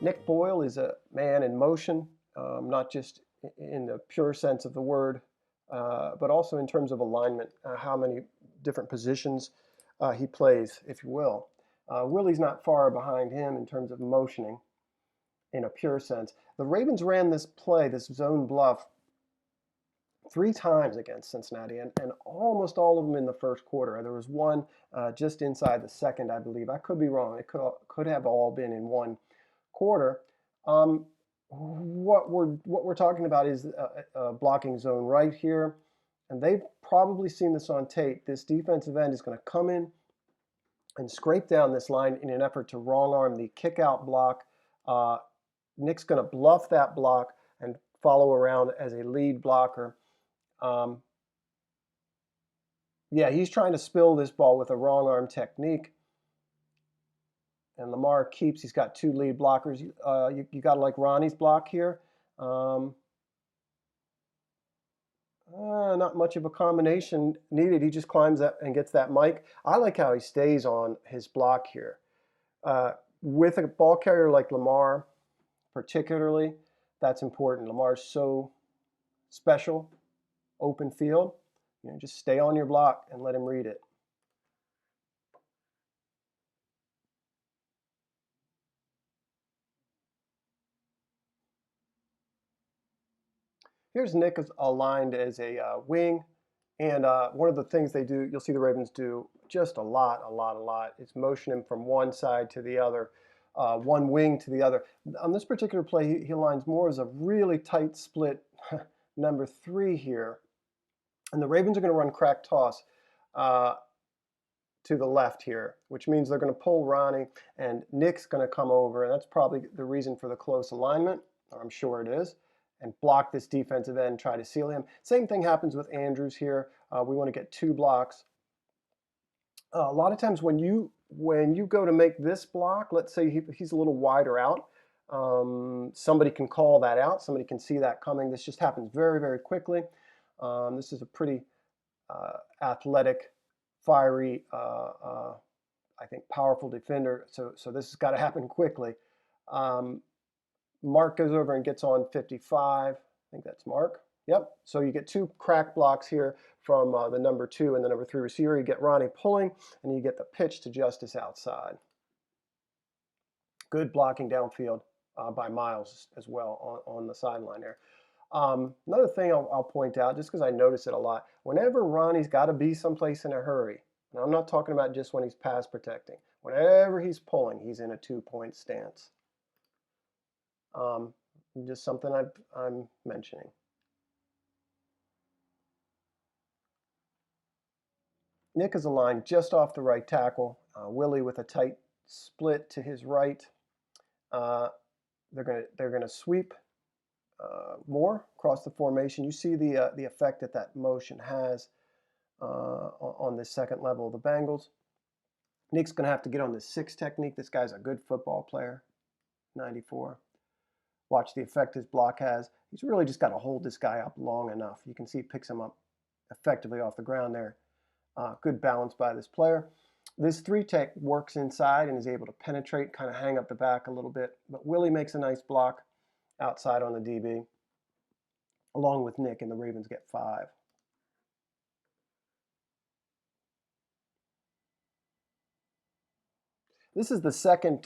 Nick Boyle is a man in motion, not just in the pure sense of the word, but also in terms of alignment, how many different positions he plays, if you will. Willie's not far behind him in terms of motioning in a pure sense. The Ravens ran this play, this zone bluff, 3 times against Cincinnati, and almost all of them in the first quarter. There was one just inside the second, I believe. I could be wrong. It could have all been in one quarter. What we're talking about is a blocking zone right here, and they've probably seen this on tape. This defensive end is going to come in and scrape down this line in an effort to wrong arm the kick out block. Nick's going to bluff that block and follow around as a lead blocker. Yeah, he's trying to spill this ball with a wrong arm technique. And Lamar keeps, he's got 2 lead blockers. You got to like Ronnie's block here. Not much of a combination needed. He just climbs up and gets that mic. I like how he stays on his block here. With a ball carrier like Lamar, particularly, that's important. Lamar's so special, open field. Just stay on your block and let him read it. Here's Nick aligned as a wing, and one of the things they do, you'll see the Ravens do just a lot, is motion him from one side to the other, one wing to the other. On this particular play, he aligns more as a really tight split number 3 here, and the Ravens are going to run crack toss to the left here, which means they're going to pull Ronnie, and Nick's going to come over, and that's probably the reason for the close alignment. I'm sure it is. And block this defensive end, try to seal him. Same thing happens with Andrews here. We want to get 2 blocks. A lot of times when you go to make this block, let's say he's a little wider out, somebody can call that out. Somebody can see that coming. This just happens very, very quickly. This is a pretty athletic, fiery, I think powerful defender. So this has got to happen quickly. Mark goes over and gets on 55. I think that's Mark. Yep. So you get 2 crack blocks here from the number 2 and the number 3 receiver. You get Ronnie pulling, and you get the pitch to Justice outside. Good blocking downfield by Miles as well on the sideline there. Another thing I'll point out, just because I notice it a lot, whenever Ronnie's got to be someplace in a hurry, now I'm not talking about just when he's pass protecting. Whenever he's pulling, he's in a 2-point stance. Just something I'm mentioning. Nick is aligned just off the right tackle. Willie with a tight split to his right. They're gonna sweep more across the formation. You see the effect that motion has on this second level of the Bengals. Nick's gonna have to get on the 6 technique. This guy's a good football player. 94. Watch the effect his block has. He's really just got to hold this guy up long enough. You can see he picks him up effectively off the ground there. Good balance by this player. This 3 tech works inside and is able to penetrate, kind of hang up the back a little bit. But Willie makes a nice block outside on the DB, along with Nick, and the Ravens get 5. This is the second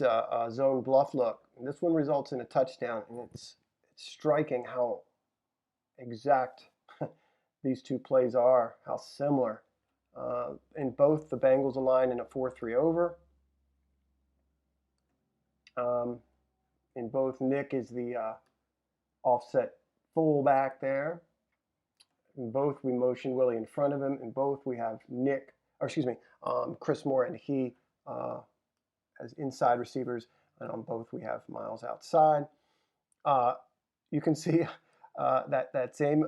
zone bluff look. And this one results in a touchdown, and it's striking how exact these 2 plays are, how similar. In both, the Bengals align in a 4-3 over. In both, Nick is the offset fullback there. In both, we motion Willie in front of him. In both, we have Chris Moore and he as inside receivers. And on both, we have Miles outside. You can see that same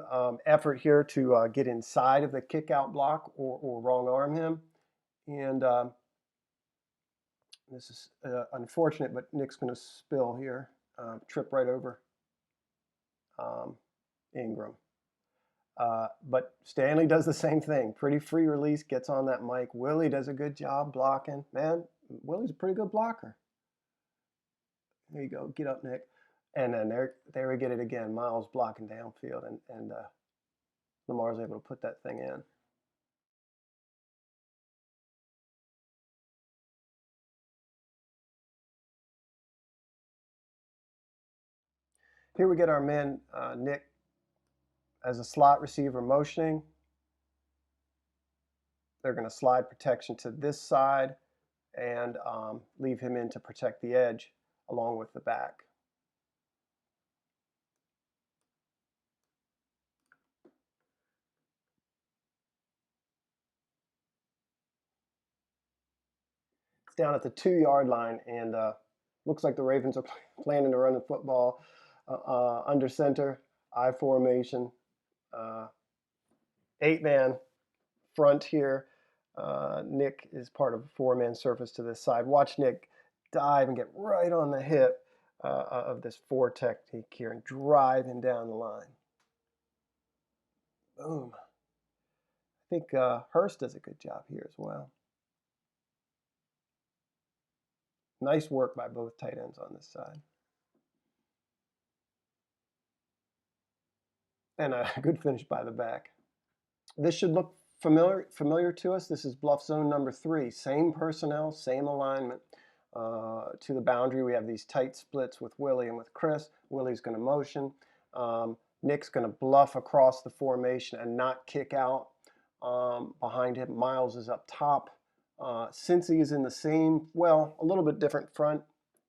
effort here to get inside of the kick out block or wrong arm him. And this is unfortunate, but Nick's going to spill here, trip right over Ingram. But Stanley does the same thing. Pretty free release, gets on that mic. Willie does a good job blocking. Man, Willie's a pretty good blocker. There you go. Get up, Nick. And then there we get it again. Miles blocking downfield, and Lamar's able to put that thing in. Here we get our man Nick as a slot receiver motioning. They're going to slide protection to this side and leave him in to protect the edge along with the back. It's down at the 2-yard line, and looks like the Ravens are planning to run the football under center, I formation, 8-man front here. Nick is part of a 4-man surface to this side. Watch Nick dive and get right on the hip of this 4 technique here and drive him down the line. Boom. I think Hurst does a good job here as well. Nice work by both tight ends on this side. And a good finish by the back. This should look familiar to us. This is Bluff zone number 3. Same personnel, same alignment. To the boundary, we have these tight splits with Willie and with Chris. Willie's going to motion. Nick's going to bluff across the formation and not kick out behind him. Miles is up top. Cincy is in the same, well, a little bit different front.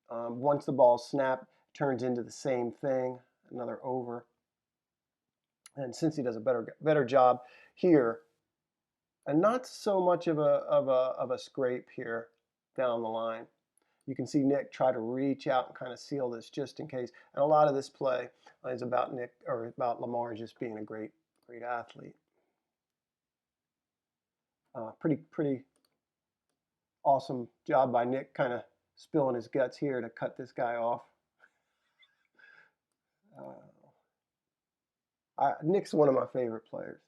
Once the ball's snapped, turns into the same thing, another over. And Cincy does a better job here, and not so much of a scrape here down the line. You can see Nick try to reach out and kind of seal this just in case. And a lot of this play is about Nick, or about Lamar just being a great athlete. Pretty awesome job by Nick, kind of spilling his guts here to cut this guy off. Nick's one of my favorite players.